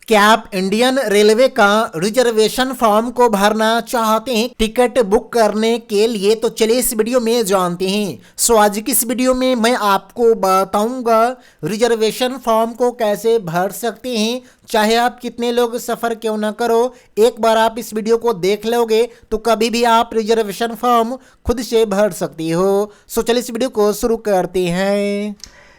क्या आप Indian railway का रिजर्वेशन फॉर्म को भरना चाहते हैं टिकट बुक करने के लिए? तो चलिए इस वीडियो में जानते हैं। आज की इस वीडियो में मैं आपको बताऊंगा रिजर्वेशन फॉर्म को कैसे भर सकते हैं। चाहे आप कितने लोग सफ़र क्यों ना करो, एक बार आप इस वीडियो को देख लोगे तो कभी भी आप रिजर्वेशन फॉर्म खुद से भर सकते हो। चलिए इस वीडियो को शुरू करते हैं।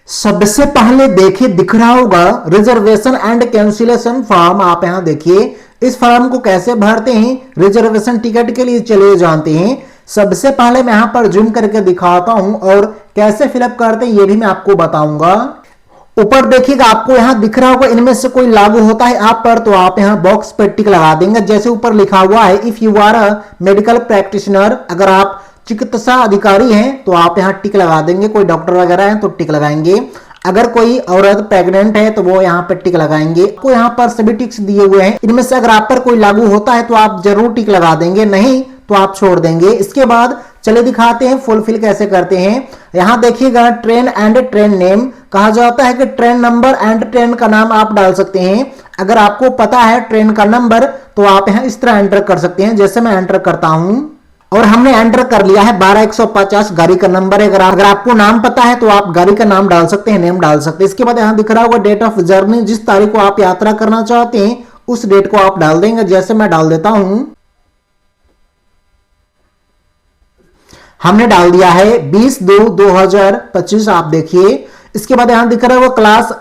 सबसे पहले देखिए दिख रहा होगा रिजर्वेशन एंड कैंसिलेशन फॉर्म। आप यहां देखिए इस फॉर्म को कैसे भरते हैं रिजर्वेशन टिकट के लिए, चलिए जानते हैं। सबसे पहले मैं यहां पर जूम करके दिखाता हूं और कैसे फिलअप करते हैं ये भी मैं आपको बताऊंगा। ऊपर देखिएगा आपको यहां दिख रहा होगा इनमें से कोई लागू होता है आप पर, तो आप यहां बॉक्स पर टिक लगा देंगे। जैसे ऊपर लिखा हुआ है if you are a medical practitioner, अगर आप चिकित्सा अधिकारी हैं तो आप यहां टिक लगा देंगे। कोई डॉक्टर वगैरह हैं तो टिक लगाएंगे। अगर कोई औरत प्रेग्नेंट है तो वो यहाँ पर टिक लगाएंगे। आपको यहाँ पर सभी टिक्स दिए हुए हैं, इनमें से अगर आप पर कोई लागू होता है तो आप जरूर टिक लगा देंगे, नहीं तो आप छोड़ देंगे। इसके बाद चले दिखाते हैं फुलफिल कैसे करते हैं। यहाँ देखिएगा ट्रेन एंड ट्रेन नेम कहा जाता है कि ट्रेन नंबर एंड ट्रेन का नाम आप डाल सकते हैं। अगर आपको पता है ट्रेन का नंबर तो आप यहाँ इस तरह एंटर कर सकते हैं, जैसे मैं एंटर करता हूं और हमने एंटर कर लिया है 12150 गाड़ी का नंबर है। अगर आपको नाम पता है तो आप गाड़ी का नाम डाल सकते हैं, नेम डाल सकते हैं। इसके बाद यहां दिख रहा होगा डेट ऑफ जर्नी, जिस तारीख को आप यात्रा करना चाहते हैं उस डेट को आप डाल देंगे, जैसे मैं डाल देता हूं। हमने डाल दिया है 20/2/2025, आप देखिए। इसके बाद यहां दिख रहा है वो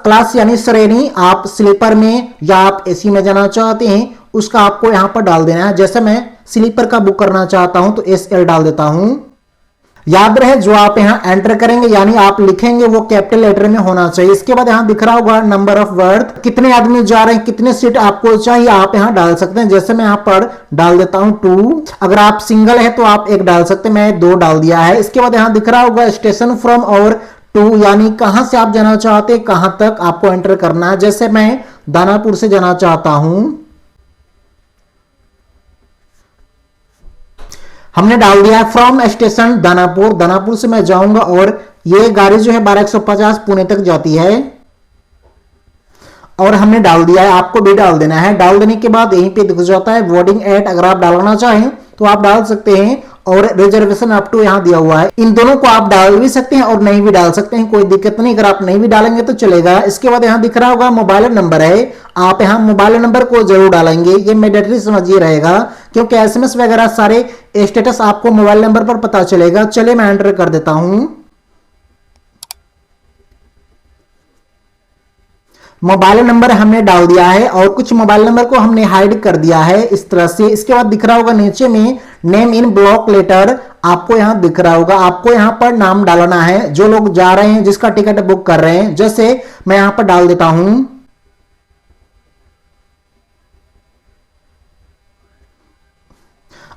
क्लास यानी श्रेणी, आप स्लीपर में या आप एसी में जाना चाहते हैं उसका आपको यहां पर डाल देना है। जैसे मैं स्लीपर का बुक करना चाहता हूं तो SL डाल देता हूं। याद रहे जो आप यहां एंटर करेंगे यानी आप लिखेंगे वो कैपिटल लेटर में होना चाहिए। इसके बाद यहां दिख रहा होगा नंबर ऑफ बर्थ, कितने आदमी जा रहे हैं, कितने सीट आपको चाहिए, आप यहां डाल सकते हैं। जैसे मैं यहां पर डाल देता हूं 2। अगर आप सिंगल है तो आप 1 डाल सकते हैं, मैं 2 डाल दिया है। इसके बाद यहां दिख रहा होगा स्टेशन फ्रॉम और टू, यानी कहां से आप जाना चाहते हैं, कहां तक आपको एंटर करना है। जैसे मैं दानापुर से जाना चाहता हूं, हमने डाल दिया है फ्रॉम स्टेशन दानापुर, दानापुर से मैं जाऊंगा और ये गाड़ी जो है 12150 पुणे तक जाती है। और हमने डाल दिया है, आपको भी डाल देना है। डाल देने के बाद यहीं पे दिख जाता है बोर्डिंग एट, अगर आप डालना चाहें तो आप डाल सकते हैं। और रिजर्वेशन अप टू यहां दिया हुआ है, इन दोनों को आप डाल भी सकते हैं और नहीं भी डाल सकते हैं, कोई दिक्कत नहीं। अगर आप नहीं भी डालेंगे तो चलेगा। इसके बाद यहां दिख रहा होगा मोबाइल नंबर है, आप यहां मोबाइल नंबर को जरूर डालेंगे, ये मैंडेटरी समझिए रहेगा, क्योंकि SMS वगैरह सारे स्टेटस आपको मोबाइल नंबर पर पता चलेगा। चलिए मैं एंटर कर देता हूं। मोबाइल नंबर हमने डाल दिया है और कुछ मोबाइल नंबर को हमने हाइड कर दिया है इस तरह से। इसके बाद दिख रहा होगा नीचे में नेम इन ब्लॉक लेटर, आपको यहां दिख रहा होगा, आपको यहां पर नाम डालना है जो लोग जा रहे हैं, जिसका टिकट बुक कर रहे हैं। जैसे मैं यहां पर डाल देता हूं,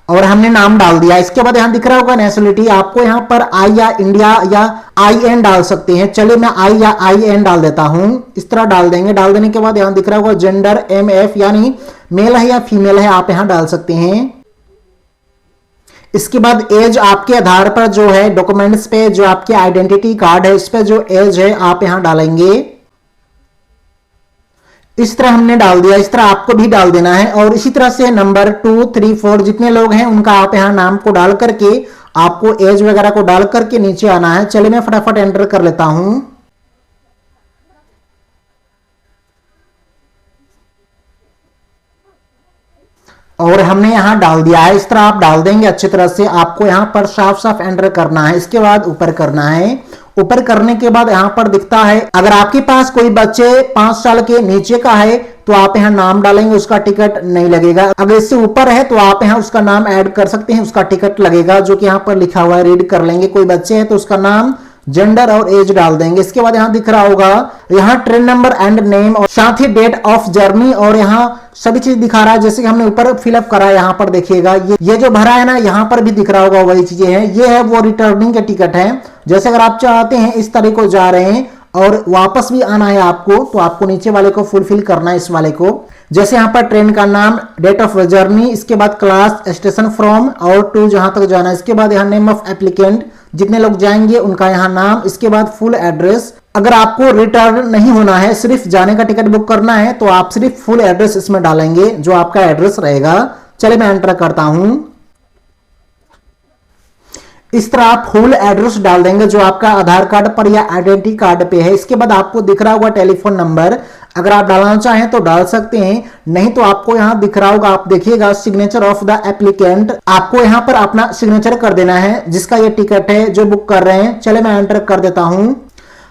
और हमने नाम डाल दिया। इसके बाद यहां दिख रहा होगा नेशनलिटी, आपको यहां पर आई या इंडिया या IN डाल सकते हैं। चलिए मैं आई या IN डाल देता हूं, इस तरह डाल देंगे। डाल देने के बाद यहां दिख रहा होगा जेंडर MF, यानी मेल है या फीमेल है, आप यहां डाल सकते हैं। इसके बाद एज, आपके आधार पर जो है डॉक्यूमेंट्स पे जो आपके आइडेंटिटी कार्ड है इस पे जो एज है आप यहां डालेंगे। इस तरह हमने डाल दिया, इस तरह आपको भी डाल देना है। और इसी तरह से नंबर 2, 3, 4 जितने लोग हैं उनका आप यहां नाम को डाल करके, आपको एज वगैरह को डाल करके नीचे आना है। चलिए मैं फटाफट एंटर कर लेता हूं। और हमने यहां डाल दिया है, इस तरह आप डाल देंगे अच्छी तरह से। आपको यहां पर साफ साफ एंटर करना है। इसके बाद ऊपर करना है। ऊपर करने के बाद यहां पर दिखता है अगर आपके पास कोई बच्चे 5 साल के नीचे का है तो आप यहां नाम डालेंगे, उसका टिकट नहीं लगेगा। अगर इससे ऊपर है तो आप यहां उसका नाम ऐड कर सकते हैं, उसका टिकट लगेगा, जो कि यहां पर लिखा हुआ है, रीड कर लेंगे। कोई बच्चे हैं तो उसका नाम, जेंडर और एज डाल देंगे। इसके बाद यहां दिख रहा होगा यहां ट्रेन नंबर एंड नेम और साथ ही डेट ऑफ जर्नी, और यहां सभी चीज दिखा रहा है जैसे कि हमने ऊपर फिलअप करा है। यहां पर देखिएगा ये जो भरा है ना, यहां पर भी दिख रहा होगा वही चीजें हैं। ये है वो रिटर्निंग के टिकट है। जैसे अगर आप चाहते हैं इस तारीख को जा रहे हैं और वापस भी आना है आपको, तो आपको नीचे वाले को फुलफिल करना है, इस वाले को। जैसे यहां पर ट्रेन का नाम, डेट ऑफ जर्नी, इसके बाद क्लास, स्टेशन फ्रॉम और टू जहां तक जाना है। इसके बाद यहां नेम ऑफ एप्लीकेंट, जितने लोग जाएंगे उनका यहाँ नाम, इसके बाद फुल एड्रेस। अगर आपको रिटर्न नहीं होना है, सिर्फ जाने का टिकट बुक करना है, तो आप सिर्फ फुल एड्रेस इसमें डालेंगे जो आपका एड्रेस रहेगा। चलिए मैं एंटर करता हूं। इस तरह आप फुल एड्रेस डाल देंगे जो आपका आधार कार्ड पर या आइडेंटिटी कार्ड पे है। इसके बाद आपको दिख रहा होगा टेलीफोन नंबर, अगर आप डालना चाहें तो डाल सकते हैं, नहीं तो आपको यहां दिख रहा होगा, आप देखिएगा सिग्नेचर ऑफ द एप्लीकेंट, आपको यहां पर अपना सिग्नेचर कर देना है जिसका ये टिकट है जो बुक कर रहे हैं। चले मैं एंटर कर देता हूं।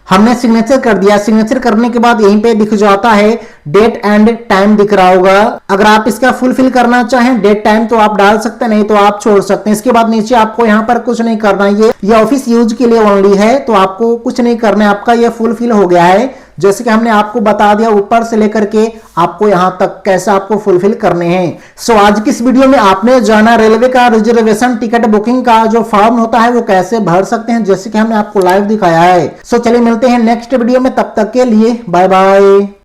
हमने सिग्नेचर कर दिया। सिग्नेचर करने के बाद यहीं पे दिख जाता है डेट एंड टाइम दिख रहा होगा। अगर आप इसका फुलफिल करना चाहें डेट टाइम तो आप डाल सकते हैं, नहीं तो आप छोड़ सकते हैं। इसके बाद नीचे आपको यहाँ पर कुछ नहीं करना है, ये ऑफिस यूज के लिए ओनली है, तो आपको कुछ नहीं करना है, आपका ये फुलफिल हो गया है। जैसे कि हमने आपको बता दिया ऊपर से लेकर के आपको यहां तक कैसे आपको फुलफिल करने हैं। सो आज की इस वीडियो में आपने जाना रेलवे का रिजर्वेशन टिकट बुकिंग का जो फॉर्म होता है वो कैसे भर सकते हैं, जैसे कि हमने आपको लाइव दिखाया है। सो चलिए मिलते हैं नेक्स्ट वीडियो में, तब तक के लिए बाय बाय।